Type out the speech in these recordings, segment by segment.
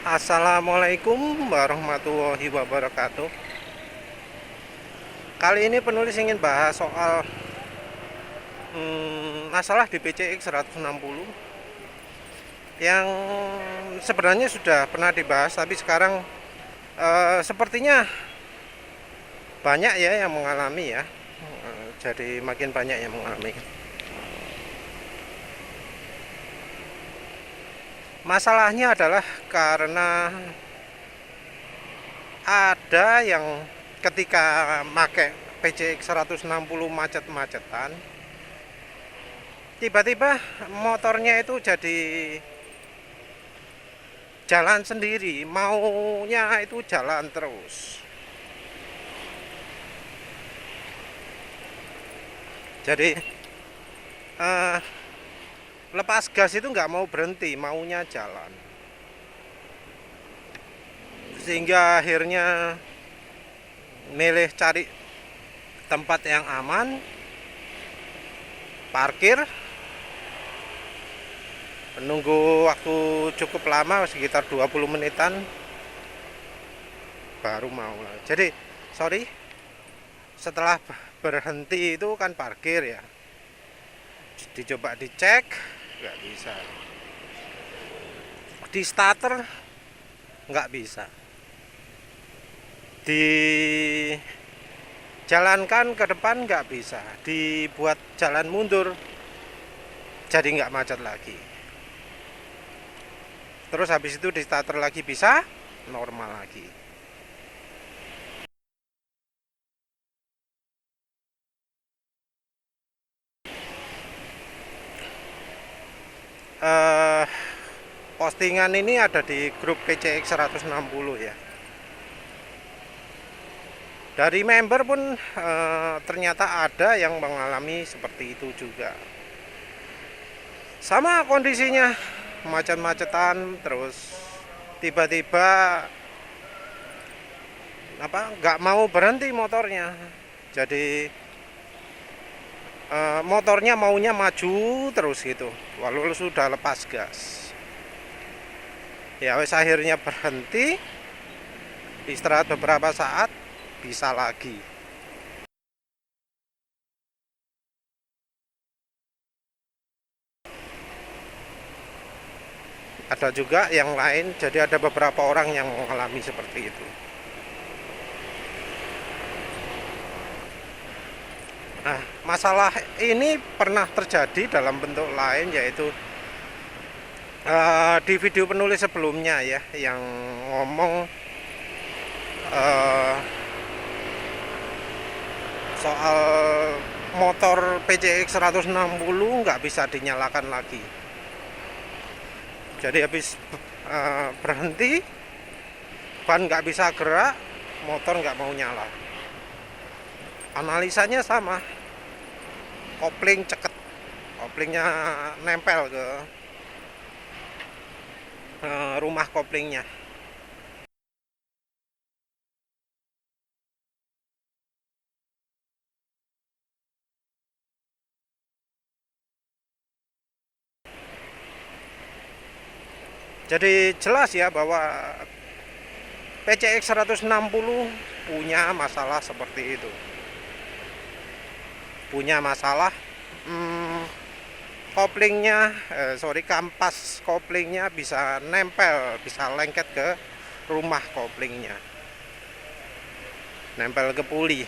Assalamualaikum warahmatullahi wabarakatuh. Kali ini penulis ingin bahas soal masalah di PCX 160 yang sebenarnya sudah pernah dibahas, tapi sekarang sepertinya banyak ya yang mengalami ya. Jadi makin banyak yang mengalami. Masalahnya adalah karena ada yang ketika pakai PCX 160 macet-macetan, tiba-tiba motornya itu jadi jalan sendiri, maunya itu jalan terus. Jadi lepas gas itu nggak mau berhenti, maunya jalan. Sehingga akhirnya milih cari tempat yang aman, parkir, menunggu waktu cukup lama, sekitar 20 menitan, baru mau. Jadi, setelah berhenti itu kan parkir ya, dicoba dicek, nggak bisa. Di starter, nggak bisa. Dijalankan ke depan nggak bisa. Dibuat jalan mundur, jadi nggak macet lagi. Terus habis itu di starter lagi bisa, normal lagi. Postingan ini ada di grup PCX 160 ya. Dari member pun ternyata ada yang mengalami seperti itu juga. Sama kondisinya, macet-macetan, terus tiba-tiba nggak mau berhenti motornya. Jadi motornya maunya maju terus gitu, walau sudah lepas gas. Ya wes akhirnya berhenti, istirahat beberapa saat, bisa lagi. Ada juga yang lain, jadi ada beberapa orang yang mengalami seperti itu. Nah, masalah ini pernah terjadi dalam bentuk lain, yaitu di video penulis sebelumnya ya, yang ngomong soal motor PCX 160 nggak bisa dinyalakan lagi. Jadi habis berhenti, ban nggak bisa gerak, motor nggak mau nyala. Analisanya sama, kopling ceket, koplingnya nempel ke rumah koplingnya. Jadi jelas ya bahwa PCX 160 punya masalah seperti itu. Punya masalah koplingnya, kampas koplingnya bisa nempel, bisa lengket ke rumah koplingnya. Nempel ke puli.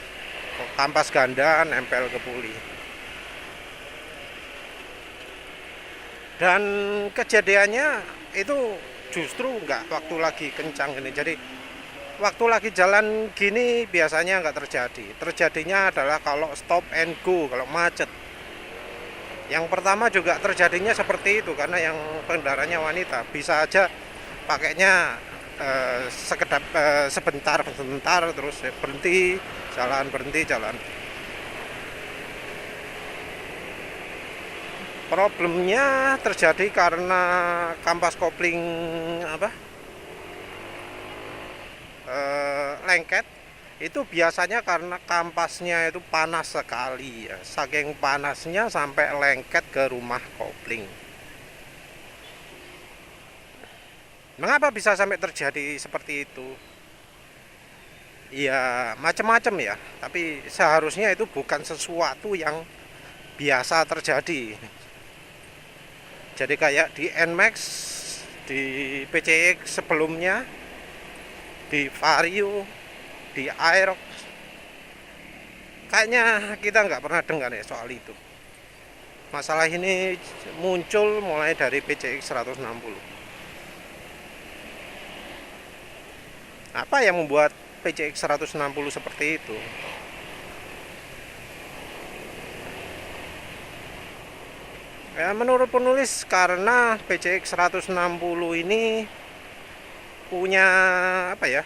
Kampas ganda nempel ke puli. Dan kejadiannya itu justru nggak waktu lagi kencang ini. Jadi waktu lagi jalan gini biasanya nggak terjadi. Terjadinya adalah kalau stop and go, kalau macet. Yang pertama juga terjadinya seperti itu, karena yang pengendaranya wanita. Bisa aja pakainya sekedap sebentar terus berhenti jalan. Problemnya terjadi karena kampas kopling lengket. Itu biasanya karena kampasnya itu panas sekali ya. Saking panasnya sampai lengket ke rumah kopling. Mengapa bisa sampai terjadi seperti itu? Ya macam-macam ya, tapi seharusnya itu bukan sesuatu yang biasa terjadi. Jadi kayak di Nmax, di PCX sebelumnya, di Vario, di Aerox, kayaknya kita nggak pernah dengar ya soal itu. Masalah ini muncul mulai dari PCX 160. Apa yang membuat PCX 160 seperti itu? Ya, menurut penulis karena PCX 160 ini punya apa ya?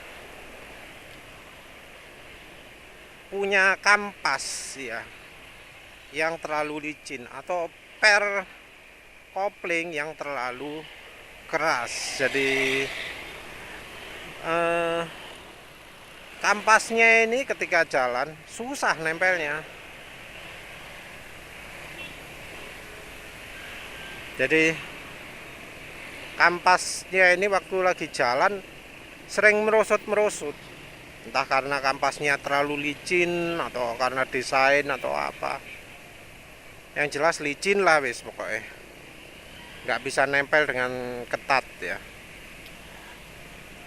Punya kampas ya yang terlalu licin atau per kopling yang terlalu keras. Jadi kampasnya ini ketika jalan susah nempelnya. Jadi kampasnya ini waktu lagi jalan sering merosot-merosot. Entah karena kampasnya terlalu licin atau karena desain atau apa. Yang jelas licin lah wis pokoknya. Nggak bisa nempel dengan ketat ya.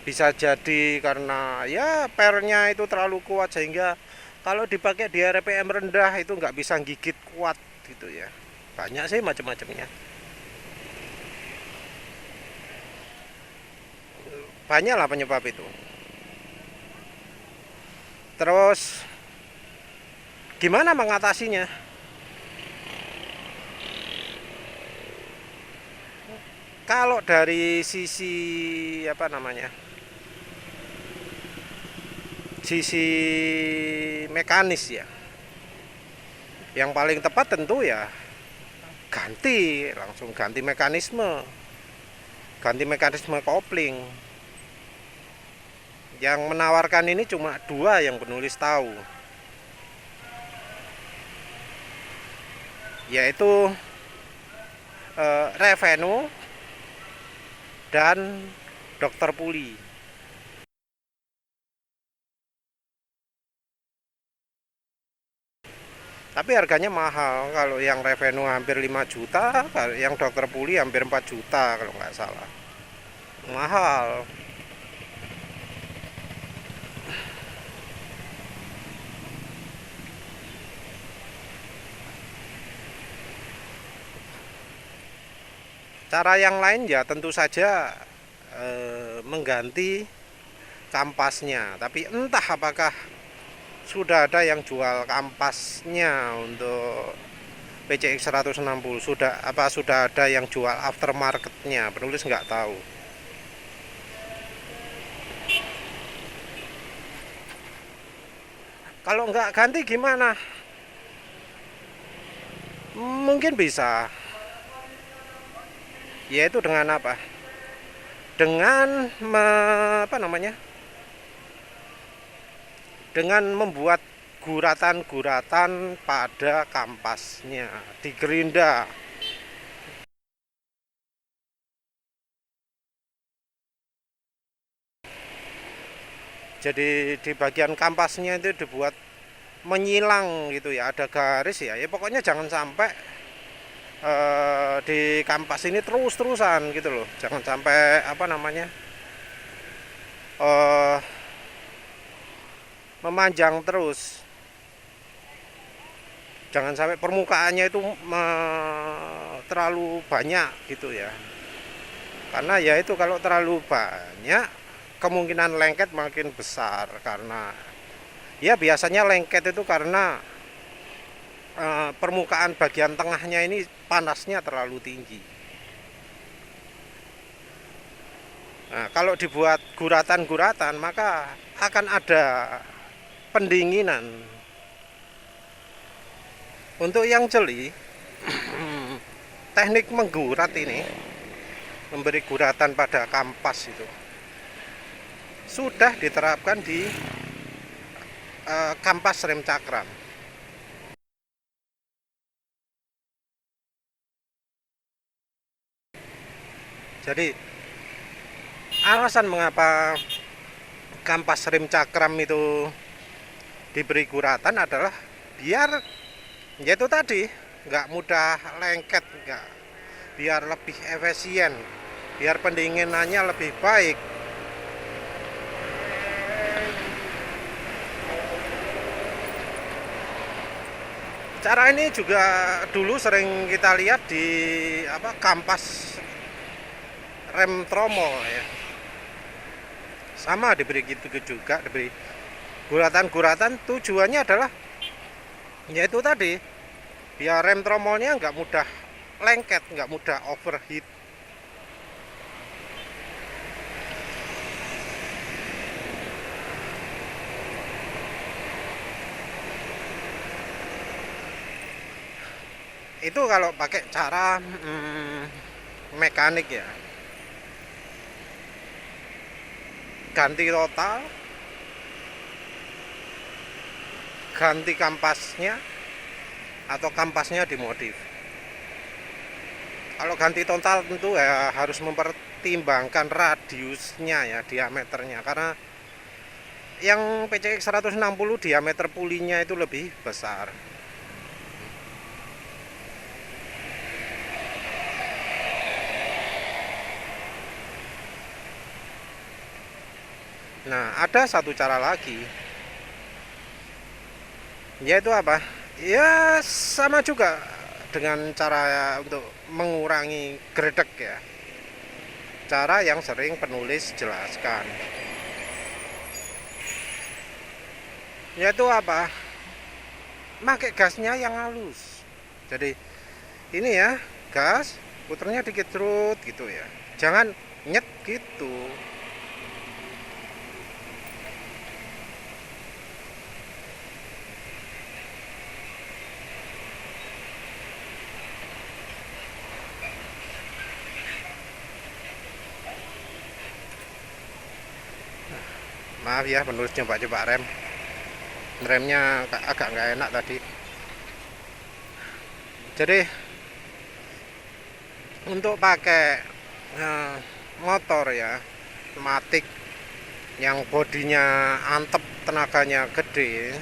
Bisa jadi karena ya pernya itu terlalu kuat sehingga kalau dipakai di RPM rendah itu nggak bisa gigit kuat gitu ya. Banyak sih macam-macamnya. Banyak lah penyebab itu. Terus gimana mengatasinya? Kalau dari sisi apa namanya? Sisi mekanis ya. Yang paling tepat tentu ya langsung ganti mekanisme. Ganti mekanisme kopling. Yang menawarkan ini cuma dua yang penulis tahu. Yaitu Revenu dan Dokter Puli. Tapi harganya mahal. Kalau yang Revenu hampir 5 juta, yang Dokter Puli hampir 4 juta kalau nggak salah. Mahal. Cara yang lain ya tentu saja mengganti kampasnya. Tapi entah apakah sudah ada yang jual kampasnya untuk PCX 160. Sudah ada yang jual aftermarketnya? Penulis nggak tahu. Kalau nggak ganti gimana? Mungkin bisa. Yaitu dengan apa? Dengan apa namanya? Dengan membuat guratan-guratan pada kampasnya, digerinda. Jadi di bagian kampasnya itu dibuat menyilang gitu ya, ada garis ya. Ya pokoknya jangan sampai di kampas ini terus-terusan gitu loh. Jangan sampai apa namanya? Memanjang terus. Jangan sampai permukaannya itu terlalu banyak gitu ya. Karena ya itu kalau terlalu banyak kemungkinan lengket makin besar karena ya biasanya lengket itu karena permukaan bagian tengahnya ini panasnya terlalu tinggi. Nah, kalau dibuat guratan-guratan maka akan ada pendinginan. Untuk yang jeli, teknik menggurat ini, memberi guratan pada kampas itu sudah diterapkan di kampas rem cakram. Jadi alasan mengapa kampas rem cakram itu diberi guratan adalah biar yaitu tadi nggak mudah lengket, nggak, biar lebih efisien, biar pendinginannya lebih baik. Cara ini juga dulu sering kita lihat di kampas rem tromol ya. Sama diberi gitu juga, diberi guratan-guratan, tujuannya adalah yaitu tadi biar rem tromolnya nggak mudah lengket, nggak mudah overheat. Itu kalau pakai cara mekanik ya. Ganti total, ganti kampasnya, atau kampasnya dimodif. Kalau ganti total tentu ya harus mempertimbangkan radiusnya ya, diameternya, karena yang PCX 160 diameter pulinya itu lebih besar. Nah, ada satu cara lagi, yaitu apa? Ya sama juga dengan cara untuk mengurangi gredek ya. Cara yang sering penulis jelaskan. Yaitu apa? Pakai gasnya yang halus. Jadi ini ya, gas, puternya dikit terus gitu ya. Jangan nyet gitu. Maaf ya penulis coba remnya agak nggak enak tadi. Jadi untuk pakai motor ya matic yang bodinya antep, tenaganya gede,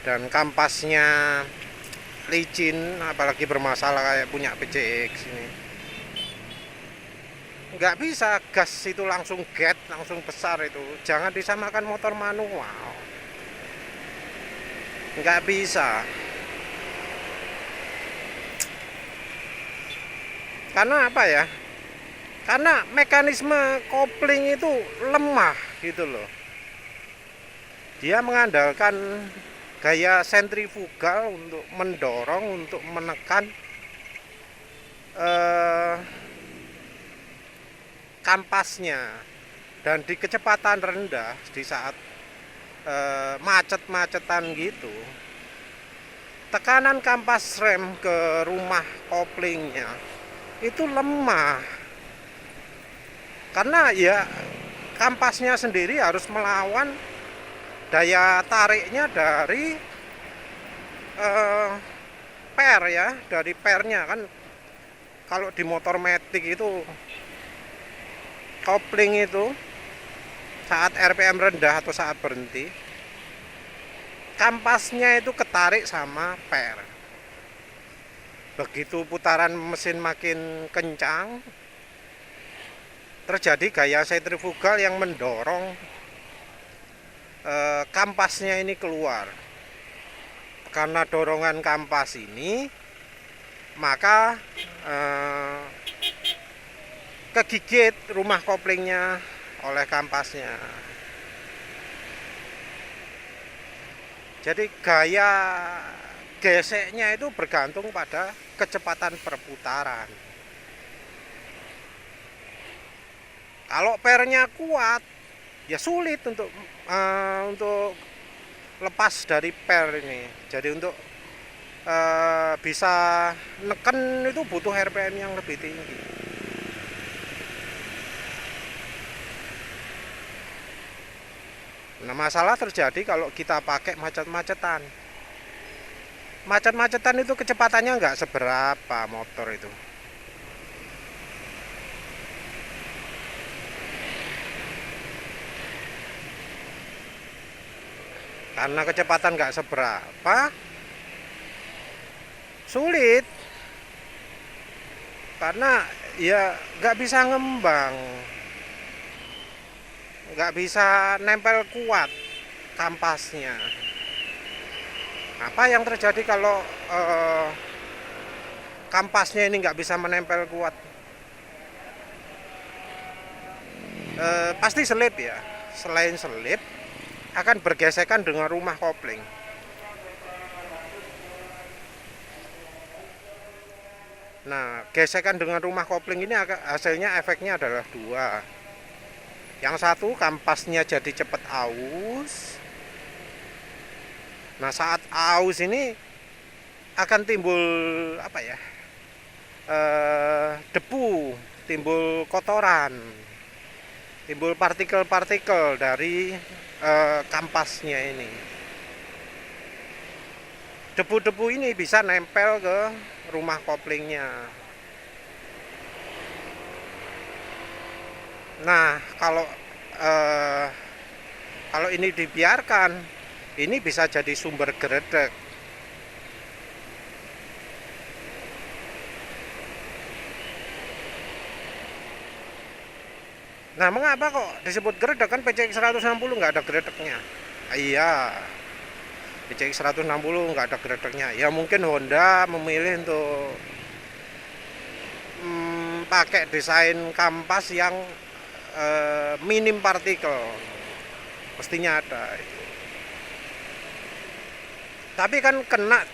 dan kampasnya licin, apalagi bermasalah kayak punya PCX ini, nggak bisa gas itu langsung get, langsung besar itu. Jangan disamakan motor manual, nggak bisa. Karena apa ya? Karena mekanisme kopling itu lemah gitu loh. Dia mengandalkan gaya sentrifugal untuk mendorong, untuk menekan kampasnya, dan di kecepatan rendah, di saat macet-macetan gitu, tekanan kampas rem ke rumah koplingnya itu lemah, karena ya kampasnya sendiri harus melawan daya tariknya dari per ya, dari pernya kan. Kalau di motor matic itu kopling itu saat RPM rendah atau saat berhenti, kampasnya itu ketarik sama per. Begitu putaran mesin makin kencang, terjadi gaya sentrifugal yang mendorong kampasnya ini keluar. Karena dorongan kampas ini, maka kegigit rumah koplingnya oleh kampasnya. Jadi gaya geseknya itu bergantung pada kecepatan perputaran. Kalau pernya kuat, ya sulit untuk lepas dari per ini. Jadi untuk bisa neken itu butuh RPM yang lebih tinggi. Nah, masalah terjadi kalau kita pakai macet-macetan. Macet-macetan itu kecepatannya nggak seberapa motor itu. karena kecepatan nggak seberapa, sulit karena ya nggak bisa ngembang, nggak bisa nempel kuat kampasnya. Apa yang terjadi kalau kampasnya ini nggak bisa menempel kuat? Pasti selip ya. Selain selip, akan bergesekan dengan rumah kopling. Nah, gesekan dengan rumah kopling ini hasilnya efeknya adalah dua. Yang satu, kampasnya jadi cepat aus. Nah, saat aus ini akan timbul apa ya? Debu, timbul kotoran, timbul partikel-partikel dari kampasnya ini. Debu-debu ini bisa nempel ke rumah koplingnya. Nah, kalau ini dibiarkan, ini bisa jadi sumber geredek. Nah, mengapa kok disebut geredek? Kan PCX 160 nggak ada geredeknya. Iya, PCX 160 nggak ada geredeknya. Ya mungkin Honda memilih untuk pakai desain kampas yang minim partikel. Mestinya ada itu. Tapi kan kena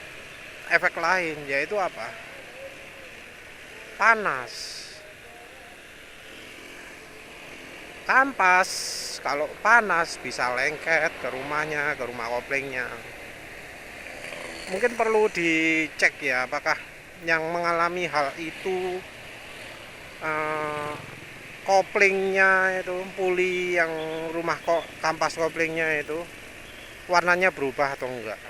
efek lain, yaitu apa? Panas. Kampas kalau panas bisa lengket ke rumahnya, ke rumah koplingnya. Mungkin perlu dicek ya, apakah yang mengalami hal itu koplingnya itu, puli yang rumah kampas koplingnya itu warnanya berubah atau enggak.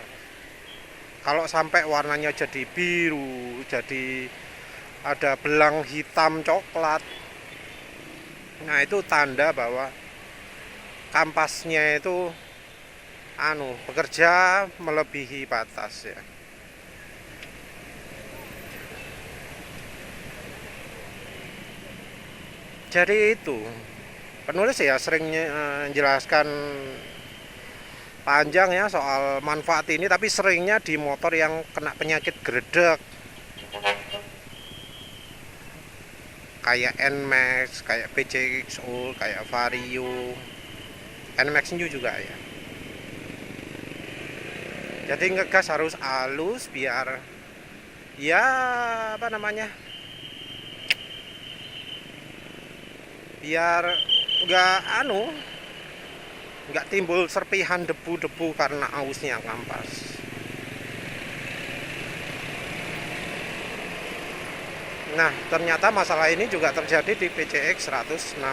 Kalau sampai warnanya jadi biru, jadi ada belang hitam coklat, nah itu tanda bahwa kampasnya itu bekerja melebihi batas ya. Jadi itu penulis ya sering menjelaskan panjang ya soal manfaat ini, tapi seringnya di motor yang kena penyakit geredek, kayak NMAX, kayak PCXO, kayak Vario, NMAX New juga ya. Jadi ngegas harus halus biar ya apa namanya, biar nggak timbul serpihan debu-debu karena ausnya kampas. Nah, ternyata masalah ini juga terjadi di PCX 160.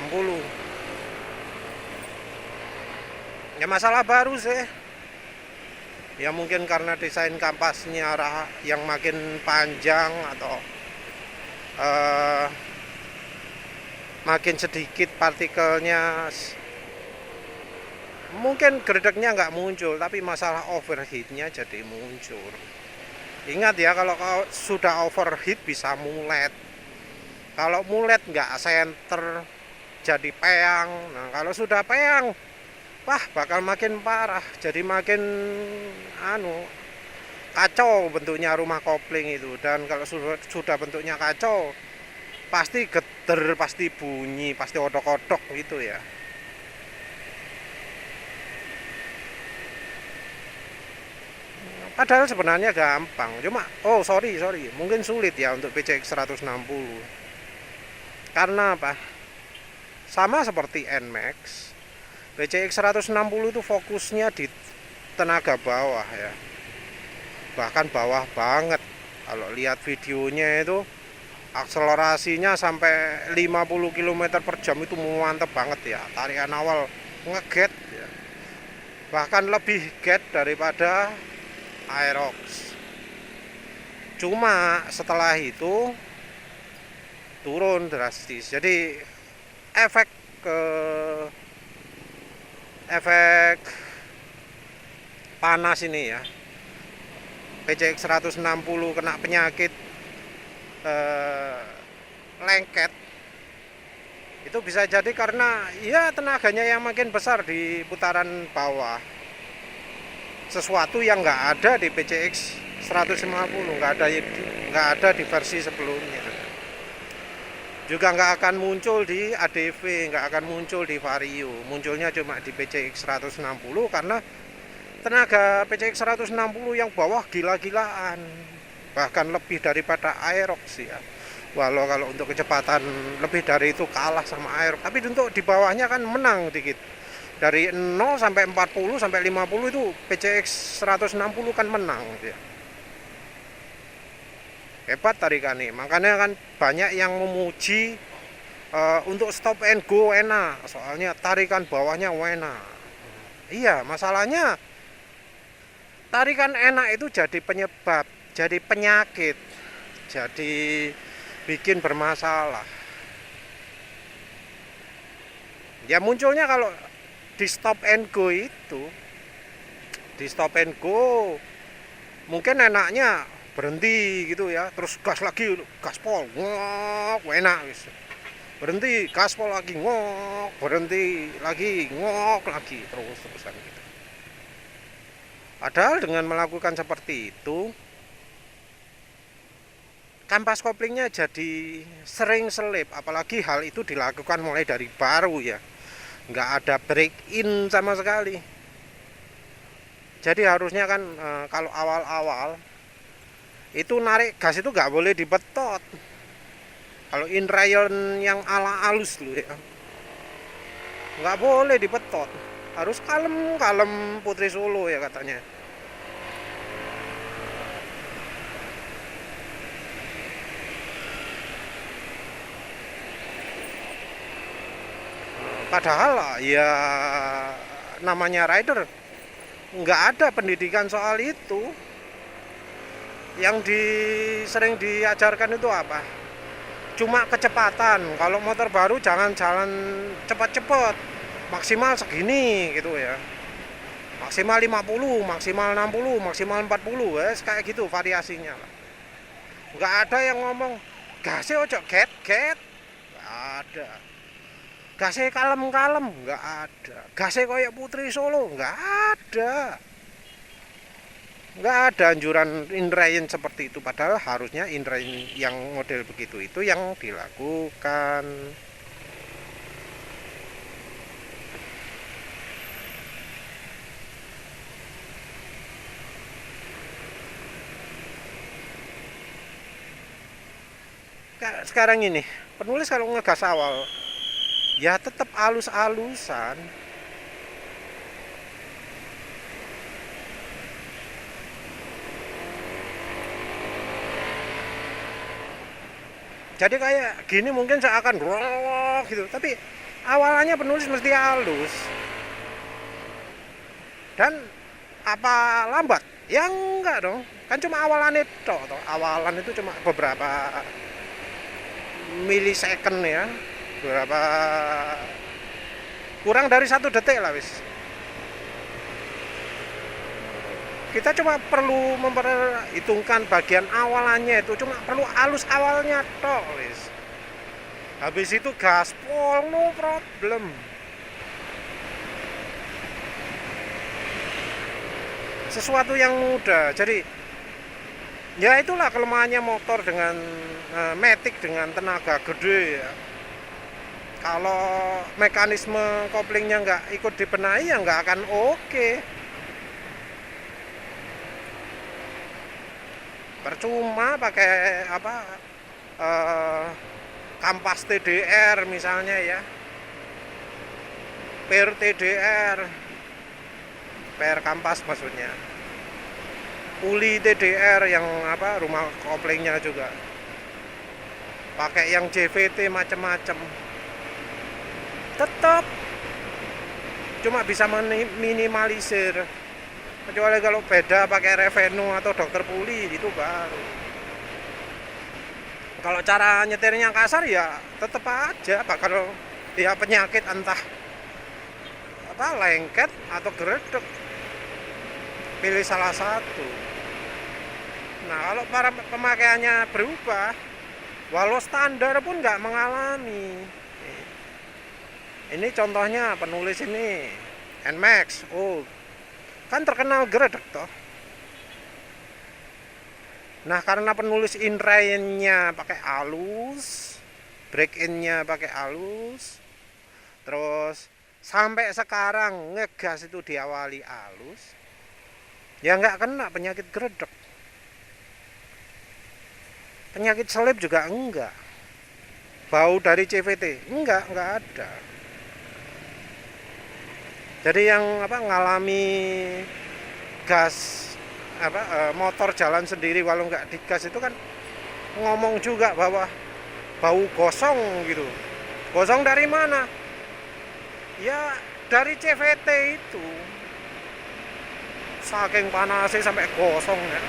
Ya masalah baru sih. Ya mungkin karena desain kampasnya yang makin panjang atau makin sedikit partikelnya, mungkin geredeknya nggak muncul, tapi masalah overheatnya jadi muncul. Ingat ya, kalau sudah overheat bisa mulet. Kalau mulet nggak senter, jadi peang. Nah, kalau sudah peang, wah bakal makin parah. Jadi makin kacau bentuknya rumah kopling itu. Dan kalau sudah bentuknya kacau, pasti geter, pasti bunyi, pasti odok-odok gitu ya. Padahal sebenarnya gampang, cuma sorry, mungkin sulit ya untuk PCX 160. Karena apa? Sama seperti NMAX, PCX 160 itu fokusnya di tenaga bawah ya. Bahkan bawah banget. Kalau lihat videonya itu akselerasinya sampai 50 km per jam itu mantep banget ya. Tarikan awal ngeget ya. Bahkan lebih get daripada Aerox. Cuma setelah itu turun drastis. Jadi efek panas ini ya, PCX 160 kena penyakit lengket, itu bisa jadi karena ya tenaganya yang makin besar di putaran bawah, sesuatu yang nggak ada di PCX 150, nggak ada di versi sebelumnya, juga nggak akan muncul di ADV, nggak akan muncul di Vario, munculnya cuma di PCX 160 karena tenaga PCX 160 yang bawah gila-gilaan, bahkan lebih daripada Aerox ya. Walau kalau untuk kecepatan lebih dari itu kalah sama Aerox, tapi untuk di bawahnya kan menang dikit. Dari 0 sampai 40 sampai 50 itu PCX 160 kan menang ya. Hebat tarikannya, makanya kan banyak yang memuji untuk stop and go enak, soalnya tarikan bawahnya enak. Iya, masalahnya tarikan enak itu jadi penyebab, jadi penyakit, jadi bikin bermasalah. Ya munculnya kalau di stop and go itu, di stop and go mungkin enaknya berhenti gitu ya, terus gas lagi, gaspol, ngok, enak gitu. Berhenti, gaspol lagi, ngok, berhenti lagi, ngok lagi, terus-terusan gitu. Padahal dengan melakukan seperti itu, kampas koplingnya jadi sering selip, apalagi hal itu dilakukan mulai dari baru ya, nggak ada break in sama sekali. Jadi harusnya kan kalau awal-awal itu narik gas itu nggak boleh dibetot. Kalau inrayon yang ala alus dulu ya, nggak boleh dibetot, harus kalem Putri Solo ya katanya. Padahal ya namanya rider nggak ada pendidikan soal itu. Yang sering diajarkan itu apa? Cuma kecepatan. Kalau motor baru jangan jalan cepat-cepat, maksimal segini gitu ya, maksimal 50, maksimal 60, maksimal 40 ya, kayak gitu variasinya. Nggak ada yang ngomong gasnya ojo get, nggak ada. Gasnya kalem, nggak ada. Gasnya kayak Putri Solo, nggak ada. Nggak ada anjuran inrayon seperti itu, padahal harusnya inrayon yang model begitu itu yang dilakukan. Sekarang ini penulis kalau ngegas awal ya tetap alus-alusan. Jadi kayak gini mungkin saya akan roh gitu, tapi awalannya penulis mesti halus. Dan apa lambat? Ya enggak dong. Kan cuma awalan itu, awalan itu cuma beberapa milisecond ya, beberapa kurang dari 1 detik lah wis. Kita cuma perlu memperhitungkan bagian awalannya, itu cuma perlu halus awalnya toh wis. Habis itu gaspol, no problem. Sesuatu yang mudah. Jadi ya itulah kelemahannya motor dengan matic dengan tenaga gede ya. Kalau mekanisme koplingnya nggak ikut dibenahi ya nggak akan oke. Percuma pakai apa kampas TDR misalnya ya, per TDR, per kampas maksudnya, uli TDR yang apa rumah koplingnya juga pakai yang JVT macam-macam, tetap cuma bisa minimalisir. Kecuali kalau beda pakai Revenu atau Dokter Puli itu baru. Kalau cara nyetirnya kasar ya tetap aja bakal ya penyakit, entah apa lengket atau geredek. pilih salah satu. Nah, kalau para pemakaiannya berubah, walau standar pun nggak mengalami. Ini contohnya penulis ini NMAX. Oh, kan terkenal gredek toh. Nah, karena penulis inline-nya pakai halus, break-in-nya pakai halus, terus sampai sekarang ngegas itu diawali halus, ya nggak kena penyakit gredek. Penyakit selip juga enggak. Bau dari CVT enggak ada. Jadi yang ngalami gas motor jalan sendiri walau nggak digas itu kan ngomong juga bahwa bau gosong gitu. Gosong dari mana? Ya dari CVT itu. Saking panasnya sampai gosong ya.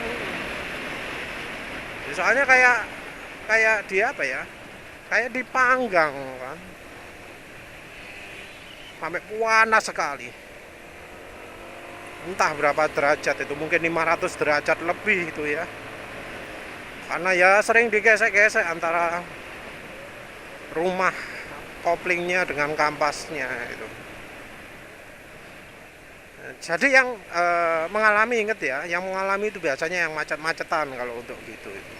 Soalnya kayak dia kayak dipanggang kan. Sampai panas sekali. Entah berapa derajat itu, mungkin 500 derajat lebih itu ya. Karena ya sering digesek-gesek antara rumah koplingnya dengan kampasnya itu. Jadi yang mengalami, inget ya, yang mengalami itu biasanya yang macet-macetan kalau untuk gitu itu.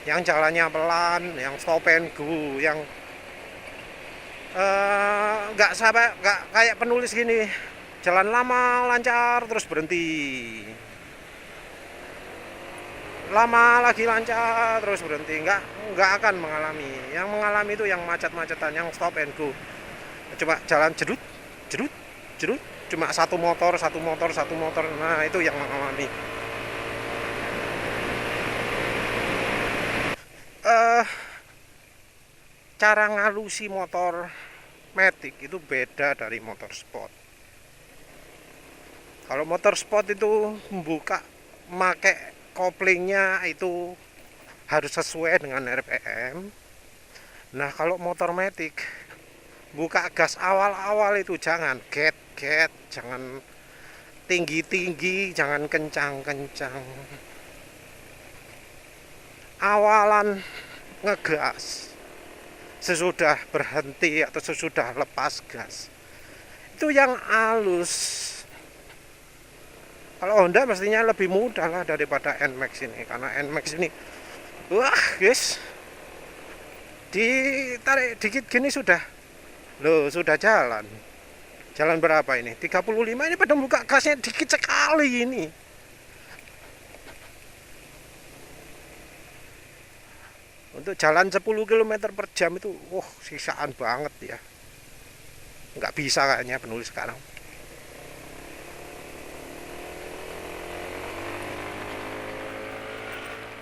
Yang jalannya pelan, yang stop and go, yang nggak kayak penulis gini, jalan lama lancar terus berhenti, lama lagi lancar terus berhenti, nggak akan mengalami. Yang mengalami itu yang macet-macetan, yang stop and go, cuma jalan jedut jedut jedut, cuma satu motor. Nah itu yang mengalami. Cara ngalusi motor matic itu beda dari motor sport. Kalau motor sport itu membuka make koplingnya itu harus sesuai dengan RPM. Nah kalau motor matic buka gas awal-awal itu jangan get, jangan tinggi-tinggi, jangan kencang-kencang. Awalan ngegas, sesudah berhenti atau sesudah lepas gas, itu yang halus. Kalau Honda mestinya lebih mudah lah daripada NMAX ini, karena NMAX ini wah guys, ditarik dikit gini sudah jalan berapa ini, 35. Ini pada buka gasnya dikit sekali ini. Untuk jalan 10 km per jam itu sisaan banget ya. Nggak bisa kayaknya penulis sekarang.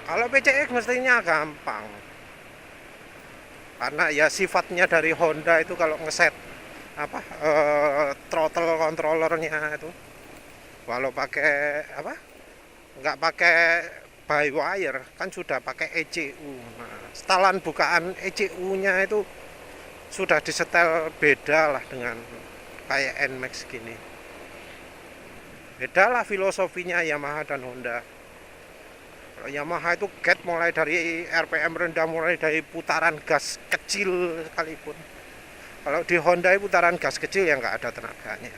Kalau PCX mestinya gampang, karena ya sifatnya dari Honda itu kalau ngeset throttle controllernya itu, walau pakai nggak pakai by wire, kan sudah pakai ECU. Nah, setelan bukaan ECU-nya itu sudah disetel beda lah dengan kayak NMAX gini. Beda lah filosofinya Yamaha dan Honda. Kalau Yamaha itu get mulai dari RPM rendah, mulai dari putaran gas kecil sekalipun. Kalau di Honda putaran gas kecil ya nggak ada tenaganya.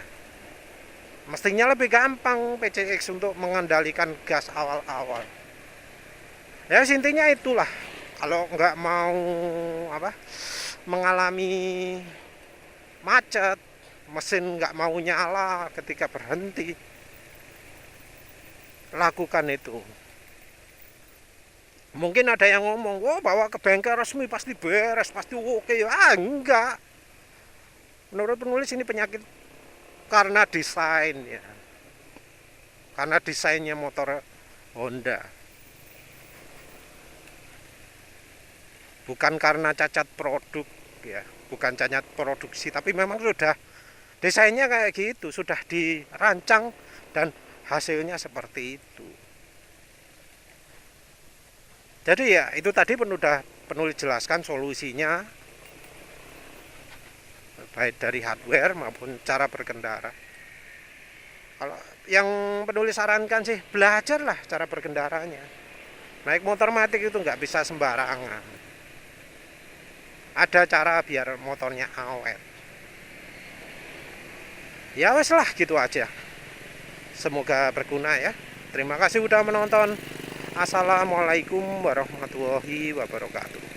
Mestinya lebih gampang PCX untuk mengendalikan gas awal-awal. Ya intinya itulah, kalau nggak mau mengalami macet, mesin nggak mau nyala ketika berhenti, lakukan itu. Mungkin ada yang ngomong, bawa ke bengkel resmi pasti beres, pasti oke. Enggak. Menurut penulis ini penyakit karena desain ya, karena desainnya motor Honda. Bukan karena cacat produk ya, bukan cacat produksi, tapi memang sudah desainnya kayak gitu, sudah dirancang dan hasilnya seperti itu. Jadi ya itu tadi penulis jelaskan solusinya, baik dari hardware maupun cara berkendara. Kalau yang peduli sarankan sih belajarlah cara berkendaranya. Naik motor matic itu nggak bisa sembarangan. Ada cara biar motornya awet. Ya wes lah gitu aja. Semoga berguna ya. Terima kasih udah menonton. Assalamualaikum warahmatullahi wabarakatuh.